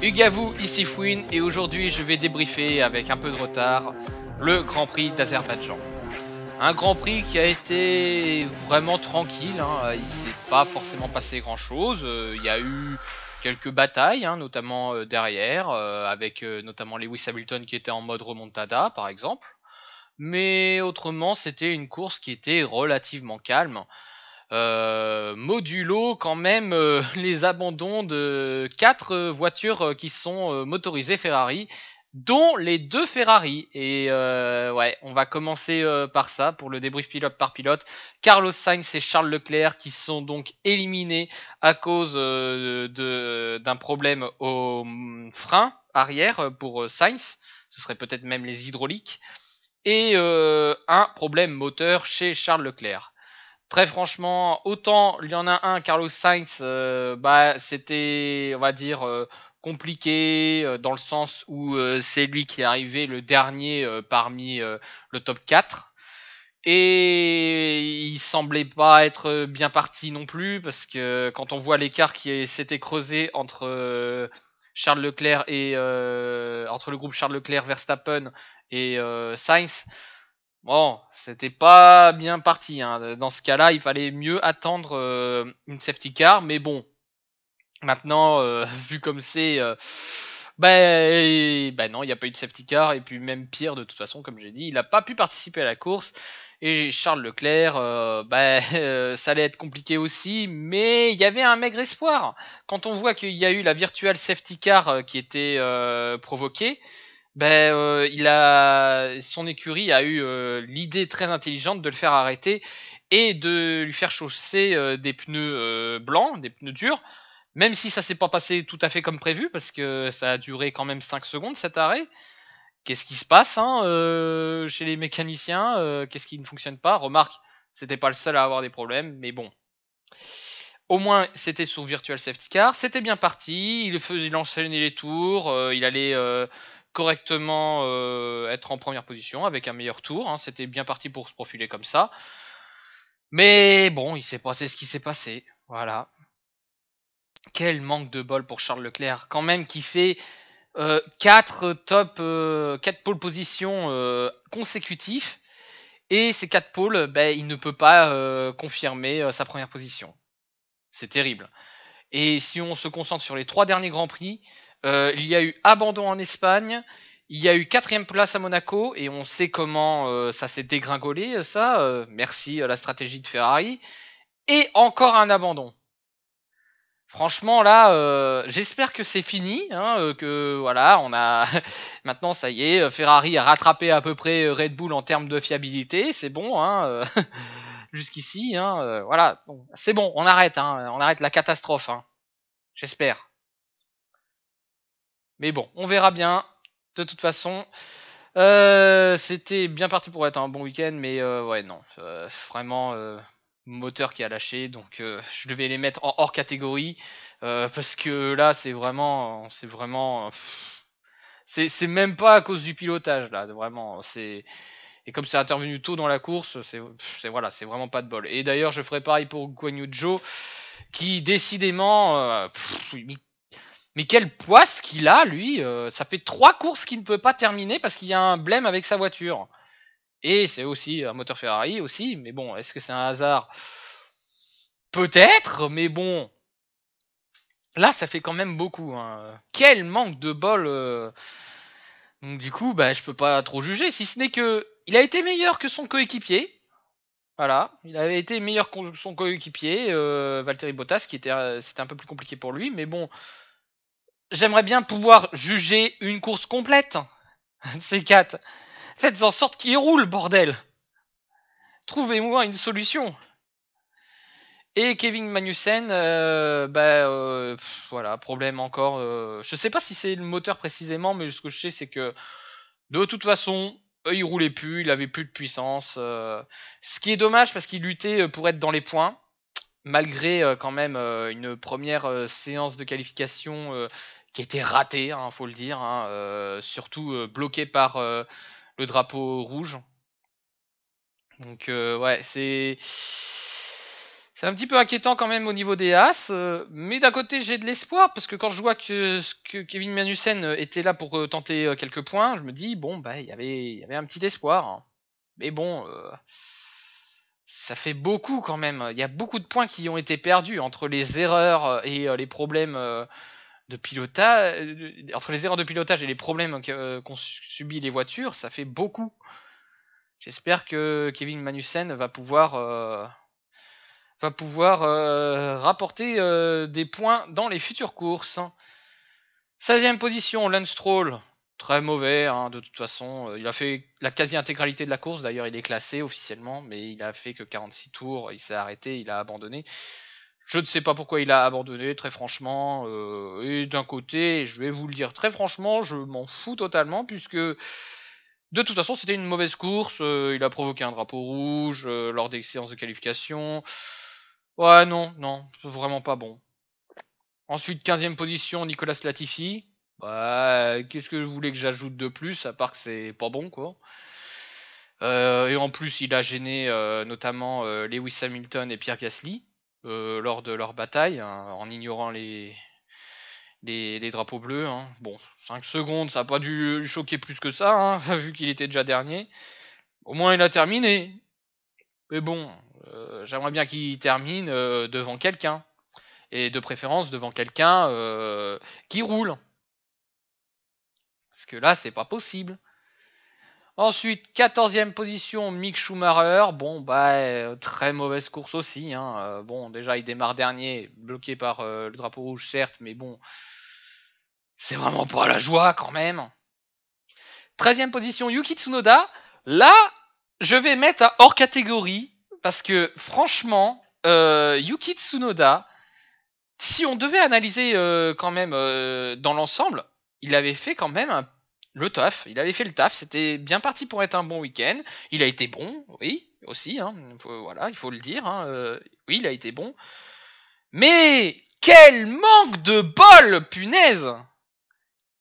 Ugavou, ici Fouine, et aujourd'hui je vais débriefer avec un peu de retard le Grand Prix d'Azerbaïdjan. Un Grand Prix qui a été vraiment tranquille, hein. Il s'est pas forcément passé grand chose, il y a eu quelques batailles, hein, notamment derrière, avec notamment Lewis Hamilton qui était en mode remontada par exemple. Mais autrement c'était une course qui était relativement calme. Modulo quand même les abandons de 4 voitures qui sont motorisées Ferrari, dont les 2 Ferrari. Et ouais, on va commencer par ça pour le débrief pilote par pilote. Carlos Sainz et Charles Leclerc qui sont donc éliminés à cause d'un problème au frein arrière pour Sainz. Ce serait peut-être même les hydrauliques. Et un problème moteur chez Charles Leclerc. Très franchement, autant il y en a un, Carlos Sainz, c'était, on va dire, compliqué dans le sens où c'est lui qui est arrivé le dernier parmi le top 4. Et il semblait pas être bien parti non plus, parce que quand on voit l'écart qui s'était creusé entre Charles Leclerc et entre le groupe Charles Leclerc, Verstappen et Sainz, bon, c'était pas bien parti, hein. Dans ce cas-là, il fallait mieux attendre une safety car, mais bon, maintenant, vu comme c'est, non, il n'y a pas eu de safety car, et puis même pire, de toute façon, comme j'ai dit, il n'a pas pu participer à la course, et Charles Leclerc, ça allait être compliqué aussi, mais il y avait un maigre espoir. Quand on voit qu'il y a eu la virtual safety car qui était provoquée, son écurie a eu l'idée très intelligente de le faire arrêter et de lui faire chausser des pneus blancs, des pneus durs, même si ça s'est pas passé tout à fait comme prévu, parce que ça a duré quand même 5 secondes cet arrêt. Qu'est-ce qui se passe chez les mécaniciens? Qu'est-ce qui ne fonctionne pas? Remarque, c'était pas le seul à avoir des problèmes, mais bon. Au moins, c'était sur Virtual Safety Car. C'était bien parti. Il enchaînait les tours. Il allait correctement être en première position avec un meilleur tour. Hein. C'était bien parti pour se profiler comme ça. Mais bon, il s'est passé ce qui s'est passé. Voilà. Quel manque de bol pour Charles Leclerc. Quand même, qui fait 4 pole positions consécutifs. Et ces 4 pôles, il ne peut pas confirmer sa première position. C'est terrible. Et si on se concentre sur les 3 derniers Grands Prix, il y a eu abandon en Espagne, il y a eu 4ème place à Monaco, et on sait comment ça s'est dégringolé, ça. Merci à la stratégie de Ferrari. Et encore un abandon. Franchement, là, j'espère que c'est fini, hein, que voilà, on a maintenant, ça y est, Ferrari a rattrapé à peu près Red Bull en termes de fiabilité, c'est bon, hein, jusqu'ici, hein, voilà, c'est bon, on arrête la catastrophe, hein, j'espère. Mais bon, on verra bien. De toute façon, c'était bien parti pour être un bon week-end, mais ouais, non, vraiment moteur qui a lâché, donc je devais les mettre en hors catégorie parce que là, c'est même pas à cause du pilotage là, vraiment, c'est et comme c'est intervenu tôt dans la course, c'est vraiment pas de bol. Et d'ailleurs, je ferai pareil pour Guan Yu Zhou, qui décidément, mais quelle poisse qu'il a, lui. Ça fait 3 courses qu'il ne peut pas terminer parce qu'il y a un blême avec sa voiture. Et c'est aussi un moteur Ferrari aussi, mais bon, est-ce que c'est un hasard? Peut-être, mais bon. Là, ça fait quand même beaucoup, hein. Quel manque de bol. Donc du coup, je peux pas trop juger, si ce n'est que il a été meilleur que son coéquipier. Voilà, il avait été meilleur que son coéquipier, Valtteri Bottas, c'était un peu plus compliqué pour lui, mais bon, j'aimerais bien pouvoir juger une course complète. Ces 4. Faites en sorte qu'il roule, bordel. Trouvez-moi une solution. Et Kevin Magnussen, voilà, problème encore. Je sais pas si c'est le moteur précisément, mais ce que je sais, c'est que de toute façon, il roulait plus, il avait plus de puissance. Ce qui est dommage parce qu'il luttait pour être dans les points, malgré quand même une première séance de qualification qui était ratée, hein, faut le dire, hein, surtout bloquée par le drapeau rouge. Donc ouais, C'est un petit peu inquiétant quand même au niveau des As, mais d'un côté j'ai de l'espoir parce que quand je vois que Kevin Magnussen était là pour tenter quelques points, je me dis bon bah il y avait un petit espoir. Hein. Mais bon, ça fait beaucoup quand même. Il y a beaucoup de points qui ont été perdus entre les erreurs et les problèmes de pilotage, entre les erreurs de pilotage et les problèmes qu'ont subi les voitures, ça fait beaucoup. J'espère que Kevin Magnussen va pouvoir rapporter des points dans les futures courses. 16e position, Lance Stroll. Très mauvais, hein, de toute façon. Il a fait la quasi-intégralité de la course. D'ailleurs, il est classé officiellement, mais il a fait que 46 tours. Il s'est arrêté, il a abandonné. Je ne sais pas pourquoi il a abandonné, très franchement. Et d'un côté, je vais vous le dire très franchement, je m'en fous totalement, puisque de toute façon, c'était une mauvaise course. Il a provoqué un drapeau rouge lors des séances de qualification. Ouais, non, vraiment pas bon. Ensuite, 15e position, Nicolas Latifi. Bah, qu'est-ce que je voulais que j'ajoute de plus, à part que c'est pas bon, quoi. Et en plus, il a gêné notamment Lewis Hamilton et Pierre Gasly lors de leur bataille, hein, en ignorant les drapeaux bleus. Hein. Bon, 5 secondes, ça n'a pas dû choquer plus que ça, hein, vu qu'il était déjà dernier. Au moins, il a terminé. Mais bon, j'aimerais bien qu'il termine devant quelqu'un. Et de préférence devant quelqu'un qui roule. Parce que là, c'est pas possible. Ensuite, 14e position, Mick Schumacher. Bon, bah, très mauvaise course aussi. Hein. Bon, déjà, il démarre dernier, bloqué par le drapeau rouge, certes, mais bon, c'est vraiment pas la joie quand même. 13e position, Yuki Tsunoda. Là, je vais mettre un hors catégorie, parce que franchement, Yuki Tsunoda, si on devait analyser quand même dans l'ensemble, il avait fait quand même le taf. Il avait fait le taf. C'était bien parti pour être un bon week-end. Il a été bon, oui, aussi. Hein, voilà, il faut le dire. Hein, oui, il a été bon. Mais quel manque de bol, punaise!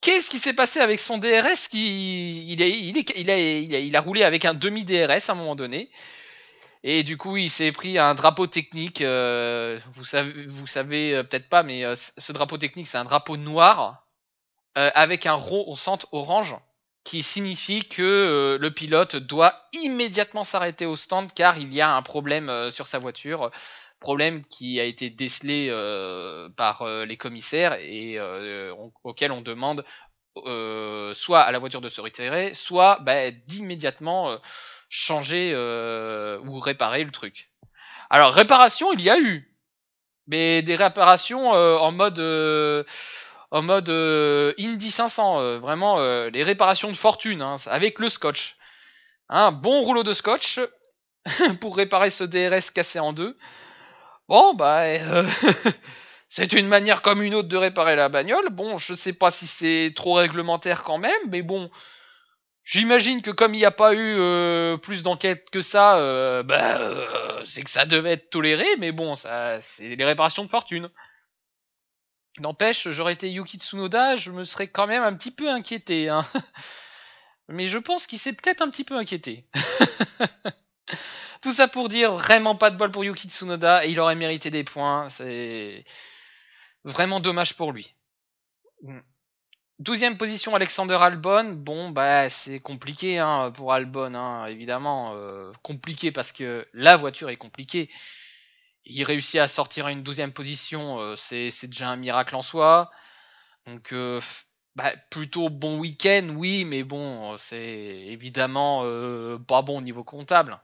Qu'est-ce qui s'est passé avec son DRS il a roulé avec un demi-DRS à un moment donné. Et du coup, il s'est pris un drapeau technique. Vous savez peut-être pas, mais ce drapeau technique, c'est un drapeau noir avec un rond au centre orange qui signifie que le pilote doit immédiatement s'arrêter au stand car il y a un problème sur sa voiture. Problème qui a été décelé par les commissaires et auquel on demande soit à la voiture de se retirer, soit d'immédiatement changer ou réparer le truc. Alors réparation, il y a eu, mais des réparations en mode Indy 500, vraiment les réparations de fortune, hein, avec le scotch. Un bon rouleau de scotch pour réparer ce DRS cassé en deux. Bon, c'est une manière comme une autre de réparer la bagnole. Bon, je sais pas si c'est trop réglementaire quand même, mais bon, j'imagine que comme il n'y a pas eu plus d'enquêtes que ça, c'est que ça devait être toléré, mais bon, ça, c'est des réparations de fortune. N'empêche, j'aurais été Yuki Tsunoda, je me serais quand même un petit peu inquiété. Hein. Mais je pense qu'il s'est peut-être un petit peu inquiété. Tout ça pour dire vraiment pas de bol pour Yuki Tsunoda, et il aurait mérité des points. C'est vraiment dommage pour lui. 12e position, Alexander Albon. Bon, c'est compliqué hein, pour Albon, hein, évidemment. Compliqué parce que la voiture est compliquée. Il réussit à sortir à une 12e position, c'est déjà un miracle en soi. Donc, plutôt bon week-end, oui, mais bon, c'est évidemment pas bon au niveau comptable.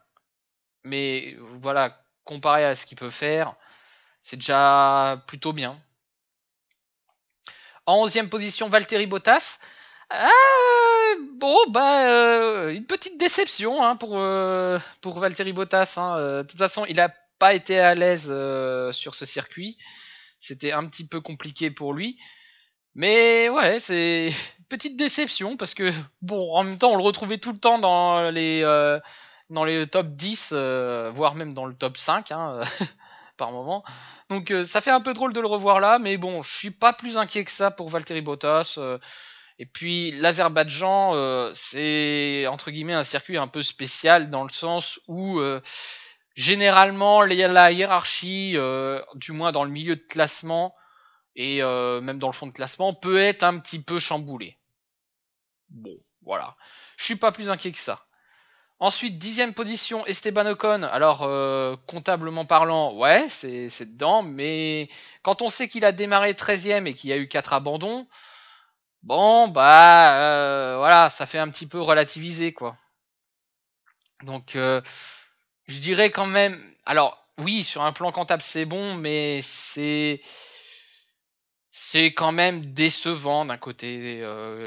Mais voilà, comparé à ce qu'il peut faire, c'est déjà plutôt bien. En 11e position, Valtteri Bottas. Une petite déception hein, pour Valtteri Bottas. Hein. De toute façon, il n'a pas été à l'aise sur ce circuit. C'était un petit peu compliqué pour lui. Mais ouais, c'est une petite déception parce que, bon, en même temps, on le retrouvait tout le temps dans les top 10, voire même dans le top 5 hein, par moment. Donc ça fait un peu drôle de le revoir là, mais bon, je suis pas plus inquiet que ça pour Valtteri Bottas. Et puis l'Azerbaïdjan, c'est entre guillemets un circuit un peu spécial dans le sens où généralement, la hiérarchie, du moins dans le milieu de classement, et même dans le fond de classement, peut être un petit peu chamboulée. Bon, voilà. Je suis pas plus inquiet que ça. Ensuite, 10e position, Esteban Ocon. Alors, comptablement parlant, ouais, c'est dedans, mais quand on sait qu'il a démarré 13e et qu'il y a eu 4 abandons, bon, bah, voilà, ça fait un petit peu relativiser, quoi. Donc, je dirais quand même. Alors, oui, sur un plan comptable, c'est bon, mais c'est quand même décevant d'un côté.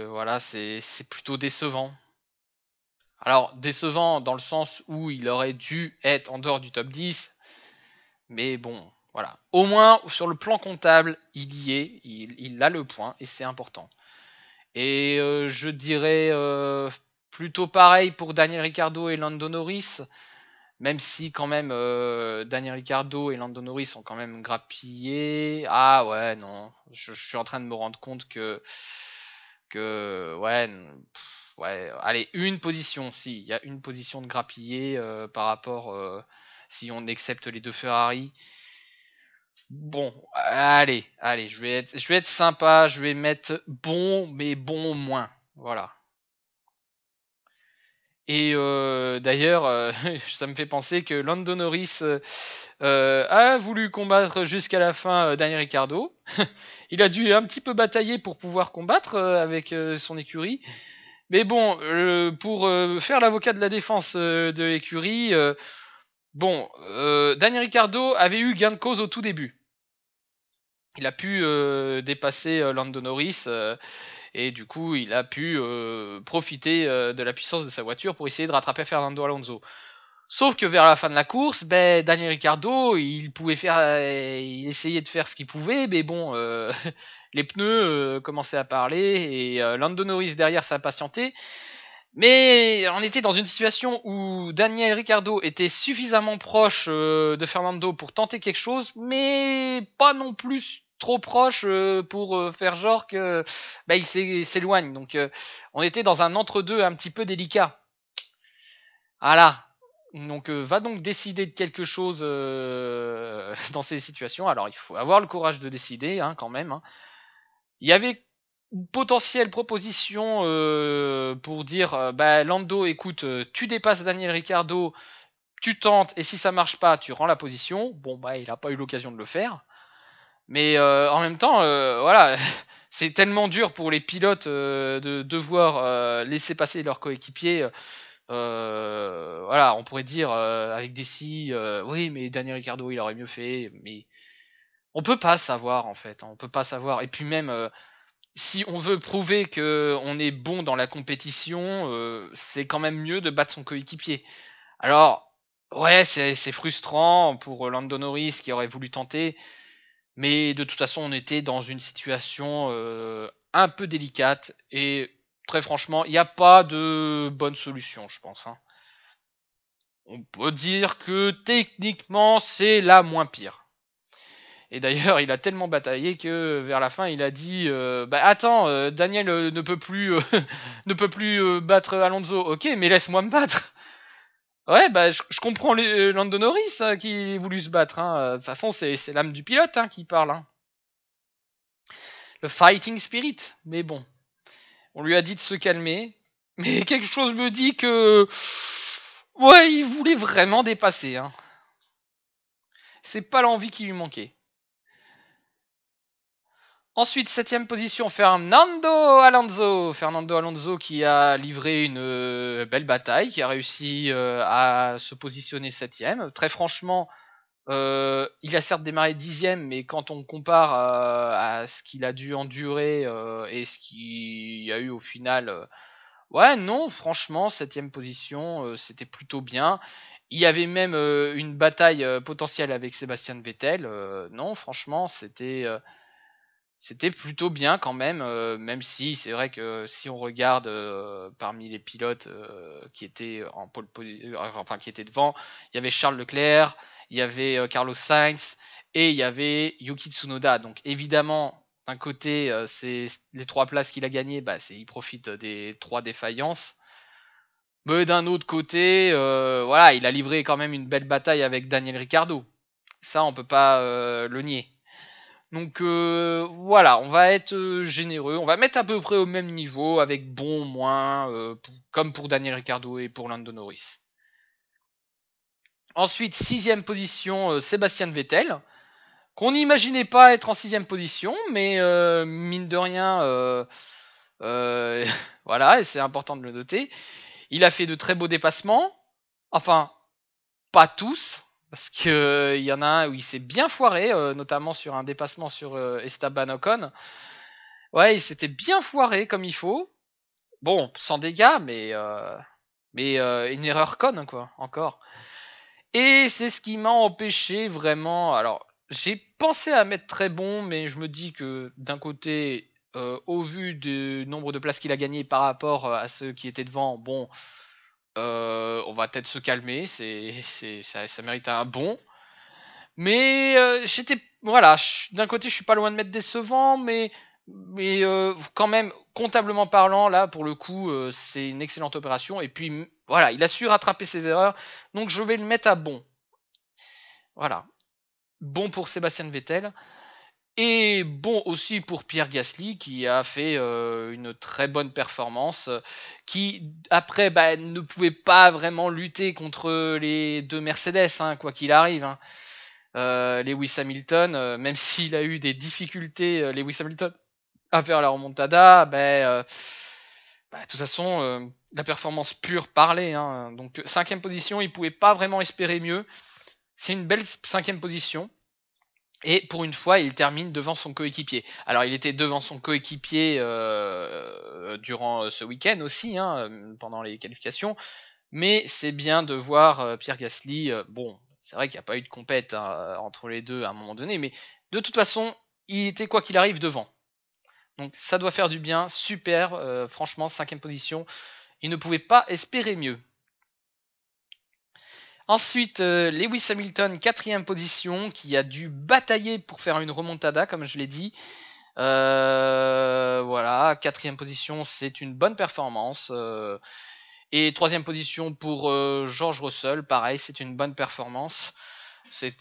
Voilà, c'est plutôt décevant. Alors, décevant dans le sens où il aurait dû être en dehors du top 10, mais bon, voilà. Au moins, sur le plan comptable, il y est, il a le point, et c'est important. Et je dirais plutôt pareil pour Daniel Ricciardo et Lando Norris, même si quand même Daniel Ricciardo et Lando Norris ont quand même grappillé. Ah ouais, non, je suis en train de me rendre compte que ouais, ouais, allez, une position, si, il y a une position de grappillé par rapport, si on accepte les deux Ferrari. Bon, allez, je vais être sympa, je vais mettre bon, mais bon moins, voilà. Et d'ailleurs, ça me fait penser que Lando Norris a voulu combattre jusqu'à la fin Daniel Ricciardo. Il a dû un petit peu batailler pour pouvoir combattre avec son écurie. Mais bon, pour faire l'avocat de la défense de l'écurie, bon, Daniel Ricciardo avait eu gain de cause au tout début. Il a pu dépasser Lando Norris et du coup il a pu profiter de la puissance de sa voiture pour essayer de rattraper Fernando Alonso. Sauf que vers la fin de la course, ben, Daniel Ricciardo, il essayait de faire ce qu'il pouvait, mais bon, les pneus commençaient à parler et Lando Norris derrière s'impatientait. Mais on était dans une situation où Daniel Ricciardo était suffisamment proche de Fernando pour tenter quelque chose, mais pas non plus trop proche pour faire genre que bah, il s'éloigne. Donc on était dans un entre-deux un petit peu délicat. Voilà. Donc va donc décider de quelque chose dans ces situations. Alors il faut avoir le courage de décider hein, quand même. Hein. Il y avait une potentielle proposition pour dire bah Lando écoute tu dépasses Daniel Ricciardo, tu tentes et si ça marche pas tu rends la position. Bon bah il a pas eu l'occasion de le faire. Mais en même temps voilà c'est tellement dur pour les pilotes de devoir laisser passer leurs coéquipiers. Voilà, on pourrait dire avec des si, oui, mais Daniel Ricciardo il aurait mieux fait, mais on peut pas savoir en fait, on peut pas savoir. Et puis même si on veut prouver que on est bon dans la compétition, c'est quand même mieux de battre son coéquipier. Alors ouais, c'est frustrant pour Lando Norris qui aurait voulu tenter, mais de toute façon on était dans une situation un peu délicate et très franchement, il n'y a pas de bonne solution, je pense. Hein. On peut dire que techniquement, c'est la moins pire. Et d'ailleurs, il a tellement bataillé que vers la fin, il a dit bah attends, Daniel ne peut plus ne peut plus battre Alonso. Ok, mais laisse-moi me battre. Ouais, bah je comprends Lando Norris hein, qui a voulu se battre. Hein. De toute façon, c'est l'âme du pilote hein, qui parle. Hein. Le fighting spirit. Mais bon, on lui a dit de se calmer. Mais quelque chose me dit que ouais, il voulait vraiment dépasser. Hein. C'est pas l'envie qui lui manquait. Ensuite, 7ème position, Fernando Alonso. Fernando Alonso qui a livré une belle bataille, qui a réussi à se positionner 7ème. Très franchement, il a certes démarré 10ème, mais quand on compare à ce qu'il a dû endurer et ce qu'il y a eu au final, ouais, non, franchement, 7ème position, c'était plutôt bien. Il y avait même une bataille potentielle avec Sébastien Vettel. Non, franchement, c'était plutôt bien quand même si c'est vrai que si on regarde parmi les pilotes qui étaient enfin qui étaient devant, il y avait Charles Leclerc, il y avait Carlos Sainz et il y avait Yuki Tsunoda. Donc évidemment, d'un côté, c'est les 3 places qu'il a gagnées, bah, il profite des 3 défaillances. Mais d'un autre côté, voilà, il a livré quand même une belle bataille avec Daniel Ricciardo. Ça, on peut pas le nier. Donc voilà, on va être généreux, on va mettre à peu près au même niveau avec bon, moins, comme pour Daniel Ricciardo et pour Lando Norris. Ensuite, 6ème position, Sébastien Vettel, qu'on n'imaginait pas être en 6ème position, mais mine de rien, voilà, et c'est important de le noter. Il a fait de très beaux dépassements, enfin, pas tous, parce que il y en a un où il s'est bien foiré, notamment sur un dépassement sur Esteban Ocon. Ouais, il s'était bien foiré comme il faut. Bon, sans dégâts, mais une erreur conne, quoi, encore. Et c'est ce qui m'a empêché vraiment. Alors, j'ai pensé à mettre très bon, mais je me dis que d'un côté, au vu du nombre de places qu'il a gagné par rapport à ceux qui étaient devant, bon, on va peut-être se calmer. Ça mérite un bon. Mais voilà, d'un côté, je suis pas loin de mettre décevant, mais quand même, comptablement parlant, là, pour le coup, c'est une excellente opération. Et puis, voilà, il a su rattraper ses erreurs, donc je vais le mettre à bon. Voilà, bon pour Sébastien Vettel. Et bon aussi pour Pierre Gasly qui a fait une très bonne performance, qui après ne pouvait pas vraiment lutter contre les deux Mercedes, hein, quoi qu'il arrive. Hein. Lewis Hamilton, même s'il a eu des difficultés, Lewis Hamilton, à faire la remontada, de toute façon, la performance pure parlée. Hein. Donc 5ème position, il pouvait pas vraiment espérer mieux. C'est une belle 5ème position. Et pour une fois, il termine devant son coéquipier. Alors, il était devant son coéquipier durant ce week-end aussi, hein, pendant les qualifications. Mais c'est bien de voir Pierre Gasly. Bon, c'est vrai qu'il n'y a pas eu de compète hein, entre les deux à un moment donné, mais de toute façon, il était quoi qu'il arrive devant. Donc, ça doit faire du bien. Super, franchement, 5ème position. Il ne pouvait pas espérer mieux. Ensuite, Lewis Hamilton, 4ème position, qui a dû batailler pour faire une remontada, comme je l'ai dit. Voilà, 4ème position, c'est une bonne performance. Et 3ème position pour George Russell, pareil, c'est une bonne performance.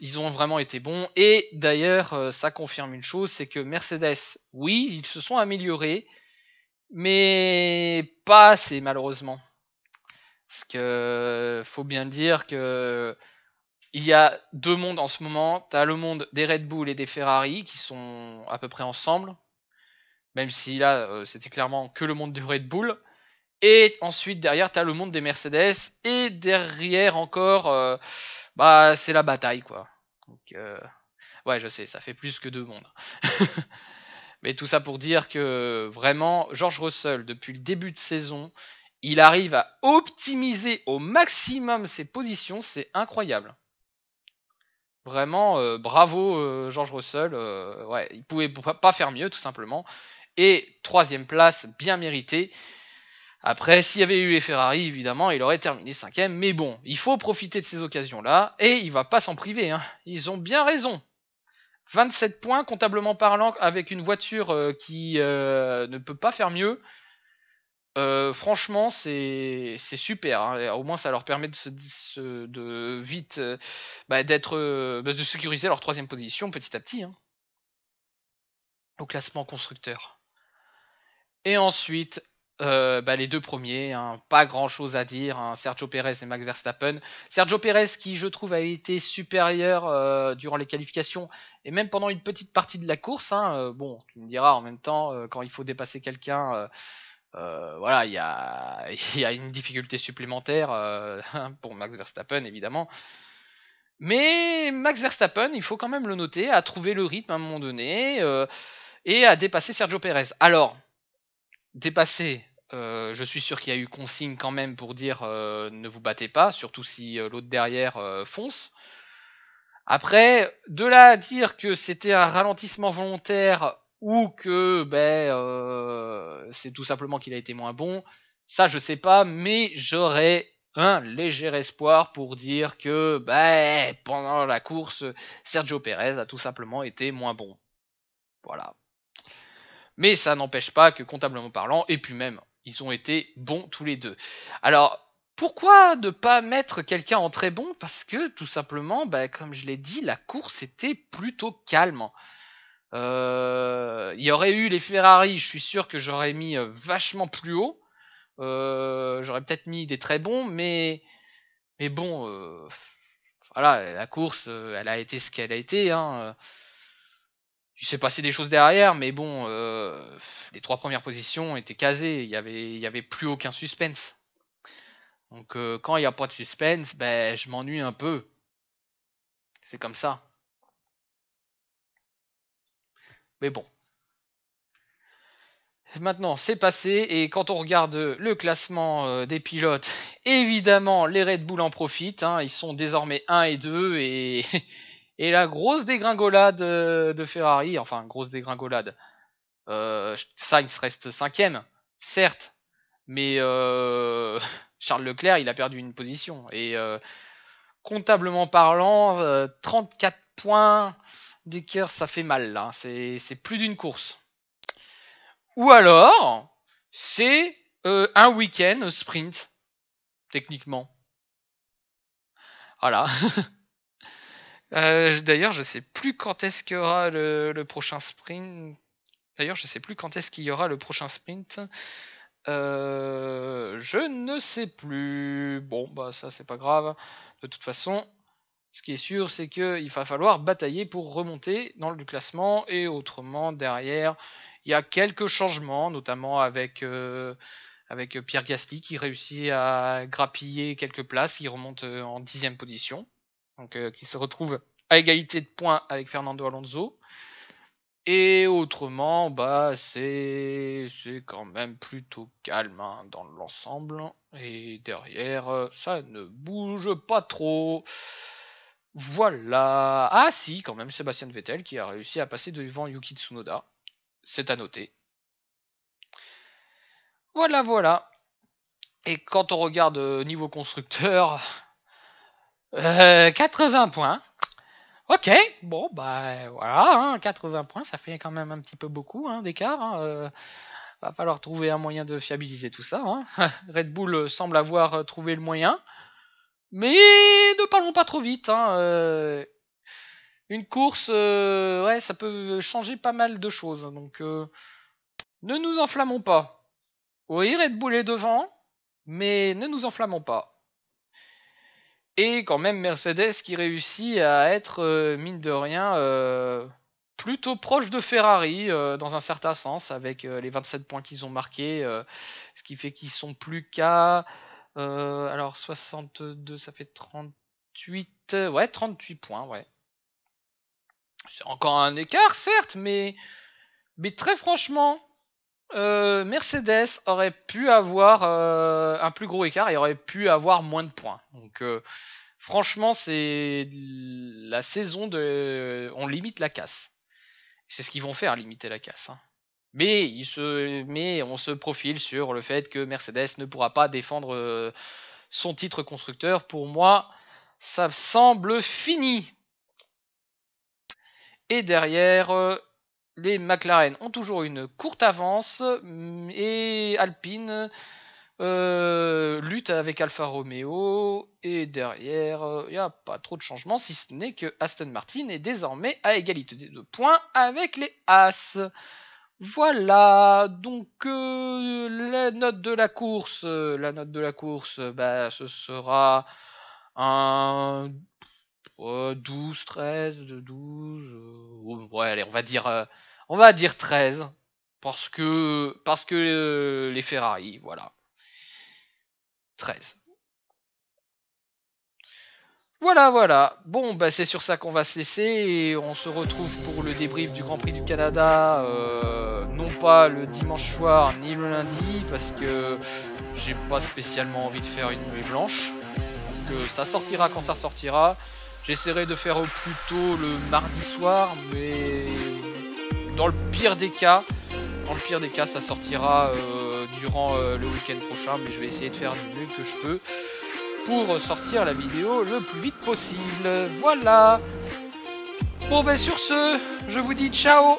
Ils ont vraiment été bons. Et d'ailleurs, ça confirme une chose, c'est que Mercedes, oui, ils se sont améliorés, mais pas assez malheureusement. Parce que faut bien dire que il y a deux mondes en ce moment. Tu as le monde des Red Bull et des Ferrari qui sont à peu près ensemble. Même si là, c'était clairement que le monde du Red Bull. Et ensuite, derrière, tu as le monde des Mercedes. Et derrière encore, c'est la bataille, quoi. Donc, ouais, je sais, ça fait plus que deux mondes. Mais tout ça pour dire que vraiment, George Russell, depuis le début de saison, il arrive à optimiser au maximum ses positions. C'est incroyable. Vraiment, bravo George Russell. Ouais, il pouvait pas faire mieux, tout simplement. Et 3ème place, bien méritée. Après, s'il y avait eu les Ferrari, évidemment, il aurait terminé 5ème. Mais bon, il faut profiter de ces occasions-là. Et il va pas s'en priver. Hein. Ils ont bien raison. 27 points, comptablement parlant, avec une voiture qui ne peut pas faire mieux. Franchement, c'est super. Hein. Au moins, ça leur permet de vite de sécuriser leur 3ème position petit à petit hein, au classement constructeur. Et ensuite, les deux premiers, hein, pas grand chose à dire. Hein, Sergio Perez et Max Verstappen. Sergio Perez qui, je trouve, a été supérieur durant les qualifications et même pendant une petite partie de la course. Hein, bon, tu me diras en même temps, quand il faut dépasser quelqu'un. Voilà, il y a une difficulté supplémentaire pour Max Verstappen évidemment. Mais Max Verstappen, il faut quand même le noter, a trouvé le rythme à un moment donné et a dépassé Sergio Perez. Alors, dépasser, je suis sûr qu'il y a eu consigne quand même pour dire ne vous battez pas, surtout si l'autre derrière fonce. Après, de là à dire que c'était un ralentissement volontaire ou que c'est tout simplement qu'il a été moins bon, ça je sais pas, mais j'aurais un léger espoir pour dire que pendant la course, Sergio Perez a tout simplement été moins bon. Voilà. Mais ça n'empêche pas que comptablement parlant, et puis même, ils ont été bons tous les deux. Alors, Pourquoi ne pas mettre quelqu'un en très bon? Parce que tout simplement, bah, comme je l'ai dit, la course était plutôt calme. Il y aurait eu les Ferrari, je suis sûr que j'aurais mis vachement plus haut. J'aurais peut-être mis des très bons, mais bon, voilà, la course, elle a été ce qu'elle a été. Hein. Il s'est passé des choses derrière, mais bon, les 3 premières positions étaient casées. Il y avait plus aucun suspense. Donc quand il n'y a pas de suspense, ben, je m'ennuie un peu. C'est comme ça. Mais bon. Maintenant, c'est passé, et quand on regarde le classement des pilotes, évidemment, les Red Bull en profitent. Hein, ils sont désormais 1 et 2, et, et la grosse dégringolade de Ferrari, enfin, grosse dégringolade. Sainz reste 5ème, certes, mais Charles Leclerc, il a perdu une position. Et comptablement parlant, 34 points d'écart, ça fait mal, là. C'est plus d'une course. Ou alors, c'est un week-end sprint, techniquement. Voilà. D'ailleurs, je sais plus quand est-ce qu'il y aura le prochain sprint. D'ailleurs, je sais plus quand est-ce qu'il y aura le prochain sprint. Je ne sais plus. Bon, bah ça, c'est pas grave. De toute façon, ce qui est sûr, c'est qu'il va falloir batailler pour remonter dans le classement. Et autrement, derrière, il y a quelques changements, notamment avec Pierre Gasly qui réussit à grappiller quelques places. Il remonte en 10e position. Donc, qui se retrouve à égalité de points avec Fernando Alonso. Et autrement, bah c'est quand même plutôt calme hein, dans l'ensemble. Et derrière, ça ne bouge pas trop. Voilà. Ah si, quand même, Sébastien Vettel qui a réussi à passer devant Yuki Tsunoda. C'est à noter. Voilà, voilà. Et quand on regarde niveau constructeur, 80 points. Ok, bon, bah voilà, hein, 80 points, ça fait quand même un petit peu beaucoup hein, d'écart. Hein, va falloir trouver un moyen de fiabiliser tout ça. Hein. Red Bull semble avoir trouvé le moyen. Mais ne parlons pas trop vite. Hein, une course, ouais, ça peut changer pas mal de choses. Donc, ne nous enflammons pas. Oui, Red Bull est devant, mais ne nous enflammons pas. Et quand même Mercedes qui réussit à être, mine de rien, plutôt proche de Ferrari dans un certain sens, avec les 27 points qu'ils ont marqués, ce qui fait qu'ils sont plus qu'à... alors 62, ça fait 38... ouais, 38 points, ouais. C'est encore un écart, certes, mais très franchement... Mercedes aurait pu avoir un plus gros écart et aurait pu avoir moins de points. Donc franchement, c'est la saison de on limite la casse. C'est ce qu'ils vont faire, limiter la casse. Hein. Mais on se profile sur le fait que Mercedes ne pourra pas défendre son titre constructeur. Pour moi, ça semble fini. Et derrière, les McLaren ont toujours une courte avance et Alpine lutte avec Alfa Romeo. Et derrière, il n'y a pas trop de changements, si ce n'est que Aston Martin est désormais à égalité de points avec les As. Voilà, donc la note de la course, bah, ce sera un 12, 13, 12, ouais, allez, on va dire 13, parce que les Ferrari, voilà. 13. Voilà. Bon, bah c'est sur ça qu'on va se laisser, et on se retrouve pour le débrief du Grand Prix du Canada, non pas le dimanche soir, ni le lundi, parce que j'ai pas spécialement envie de faire une nuit blanche. Donc ça sortira quand ça sortira. J'essaierai de faire au plus tôt le mardi soir, mais dans le pire des cas, ça sortira durant le week-end prochain, mais je vais essayer de faire du mieux que je peux pour sortir la vidéo le plus vite possible. Voilà. Bon ben sur ce, je vous dis ciao.